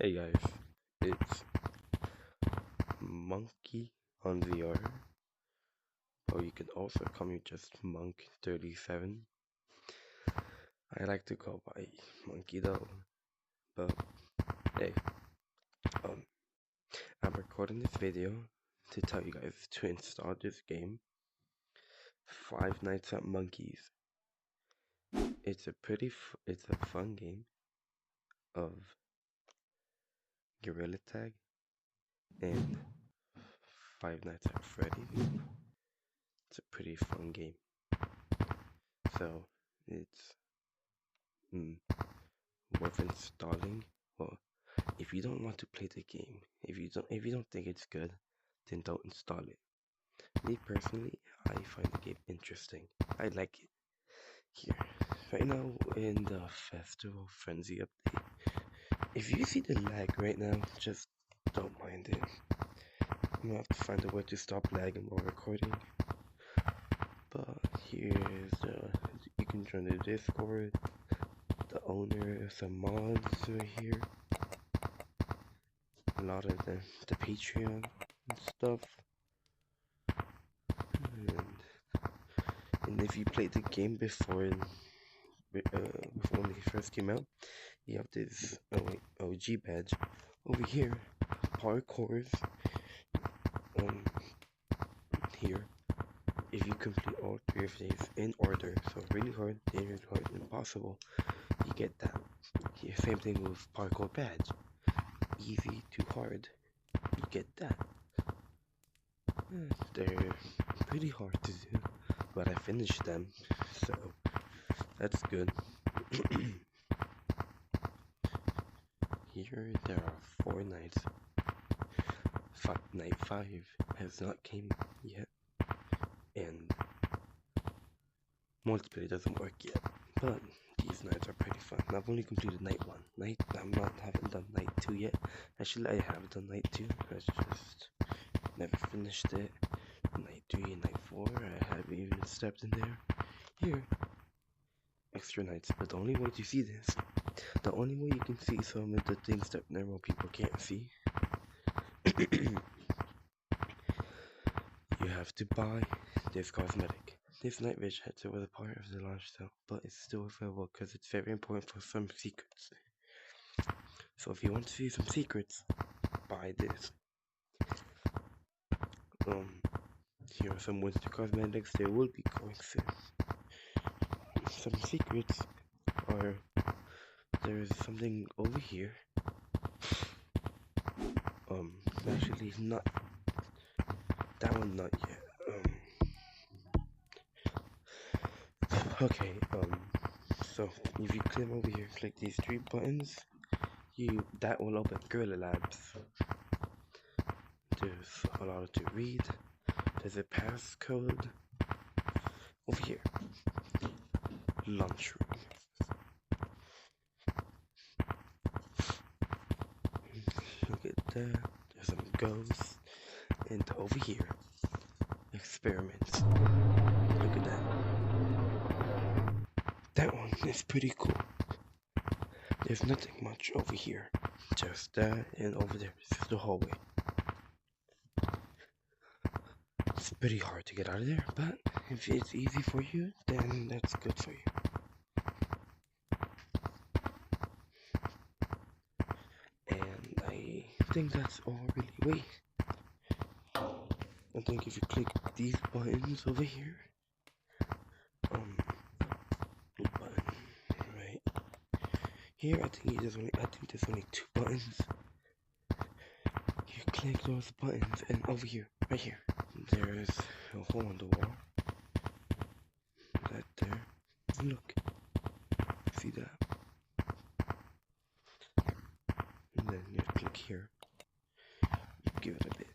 Hey guys, it's Monkey on VR, or you can also call me just Monk37. I like to go by Monkey though, but hey, um, I'm recording this video to tell you guys to install this game, Five Nights at Monkey's. It's a fun game of Gorilla Tag and Five Nights at Freddy's. It's a pretty fun game. So it's worth installing. Well, if you don't want to play the game, if you don't think it's good, then don't install it. Me personally, I find the game interesting. I like it. Here, right now in the Festival Frenzy update, if you see the lag right now, just don't mind it. I'm gonna have to find a way to stop lagging while recording. But here's you can join the Discord. The owner of some mods right here. A lot of the Patreon and stuff. And if you played the game before when they first came out, you have this OG badge over here. Parkours. Here. If you complete all 3 of these in order, so really hard, dangerous, hard, impossible, you get that. Here, same thing with parkour badge. Easy to hard, you get that. They're pretty hard to do, but I finished them, so that's good. Here there are 4 nights. Night 5 has not came yet, and multiplayer doesn't work yet, but these nights are pretty fun. I've only completed night 1. Haven't done night 2 yet. Actually, I have done night 2. I just never finished it. Night 3 and night 4, I haven't even stepped in there. Here, extra nights. But the only way to see this, the only way you can see some of the things that normal people can't see, you have to buy this cosmetic. This night vision headset was a part of the launch sale, but it's still available because it's very important for some secrets. So if you want to see some secrets, buy this. Here are some winter cosmetics. They will be going soon. Some secrets are there's something over here. Actually not that one, not yet. Okay. So if you click over here, click these 3 buttons. That will open Gorilla Labs. There's a lot to read. There's a passcode over here. Lunchroom. Look at that. There's some ghosts. And over here, experiments. Look at that. That one is pretty cool. There's nothing much over here. Just that, and over there is the hallway. It's pretty hard to get out of there, but if it's easy for you, then that's good for you. And I think that's all really. Wait. I think if you click these buttons over here, button right here, I think there's only 2 buttons. You click those buttons, and over here, right here, there's a hole in the wall. That there. Look. See that? And then you click here. Give it a bit.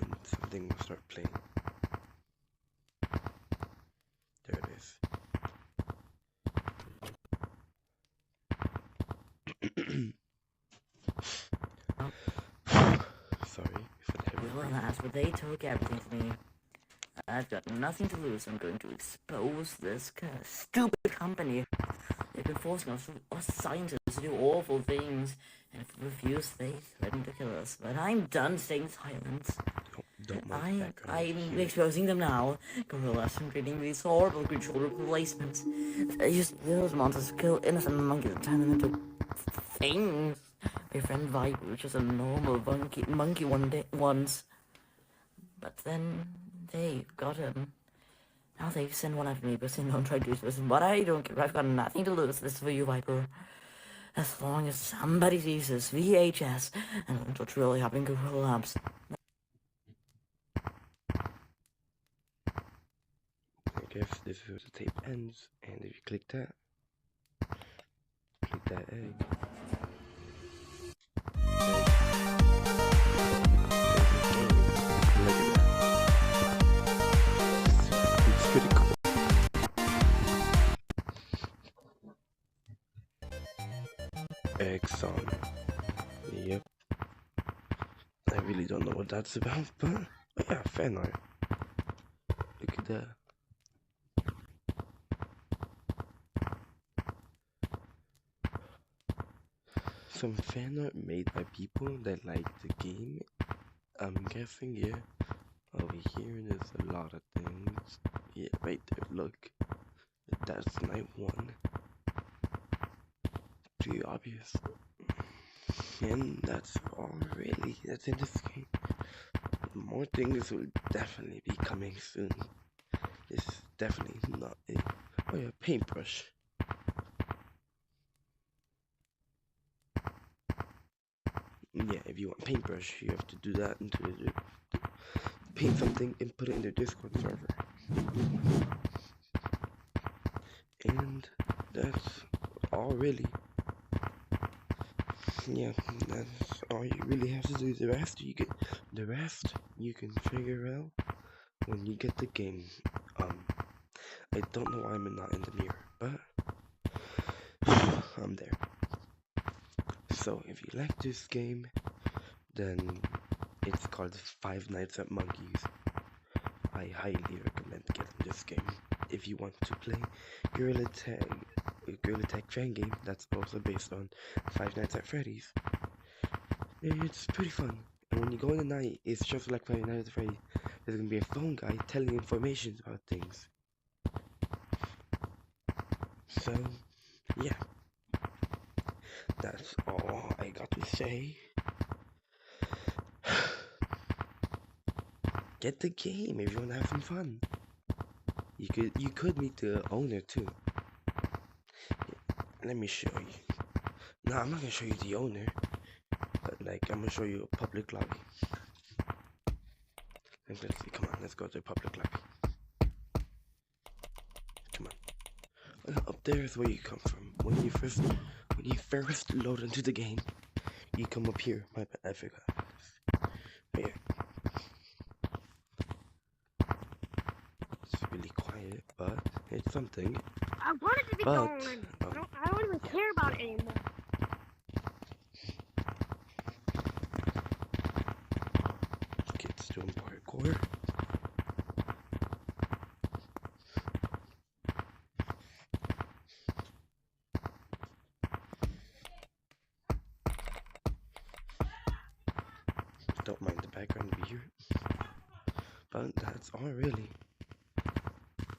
And something will start playing. There it is. Sorry for the Well, that's what they took everything from me. I've got nothing to lose. I'm going to expose this stupid company. If been forcing us scientists to do awful things, and if we refuse, they threaten to kill us. But I'm done staying silent. Don't mind the background. I'm exposing them now. Gorillas and creating these horrible creature replacements. They use those monsters to kill innocent monkeys and turn them into things. My friend Viper was just a normal monkey once. But then they got him. Now they've sent one after me, but saying don't try to do this. But I don't care. I've got nothing to lose. This is for you, Viper. As long as somebody sees this VHS and what's really happening to Gorilla Labs. I guess this is where the tape ends, and if you click that egg. It's pretty cool. Exxon. Yep. I really don't know what that's about, but yeah, fan art. Look at that. Some fan art made by people that like the game. I'm guessing, yeah. Over here, there's a lot of things. Yeah, right there, look. That's night 1. Pretty obvious. And that's all really that's in this game. More things will definitely be coming soon. This is definitely not it. Oh yeah, paintbrush. Yeah, if you want paintbrush, you have to do that into the paint something and put it in the Discord server. And that's all really. Yeah, that's all you really have to do. The rest you can figure out when you get the game. I don't know why I'm not in the mirror, but I'm there. So if you like this game, then it's called Five Nights at Monkey's. I highly recommend getting this game if you want to play Gorilla Tag fan game that's also based on Five Nights at Freddy's. It's pretty fun, and when you go in the night, it's just like Five Nights at Freddy's. There's gonna be a phone guy telling you information about things. So, yeah, that's all I got to say. Get the game if you want to have some fun. You could meet the owner too. Let me show you. No, I'm not gonna show you the owner, but like I'm gonna show you a public lobby. Let's see. Come on, let's go to the public lobby. Come on. Up there is where you come from. When you first load into the game, you come up here. My bad, I forgot. Right here. It's really quiet, but it's something. I want it to be gone. I don't even care about it anymore. Kids doing parkour. Don't mind the background weird. But that's all really.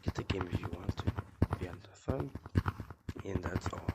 Get the game if you want to. If you have fun. And that's all.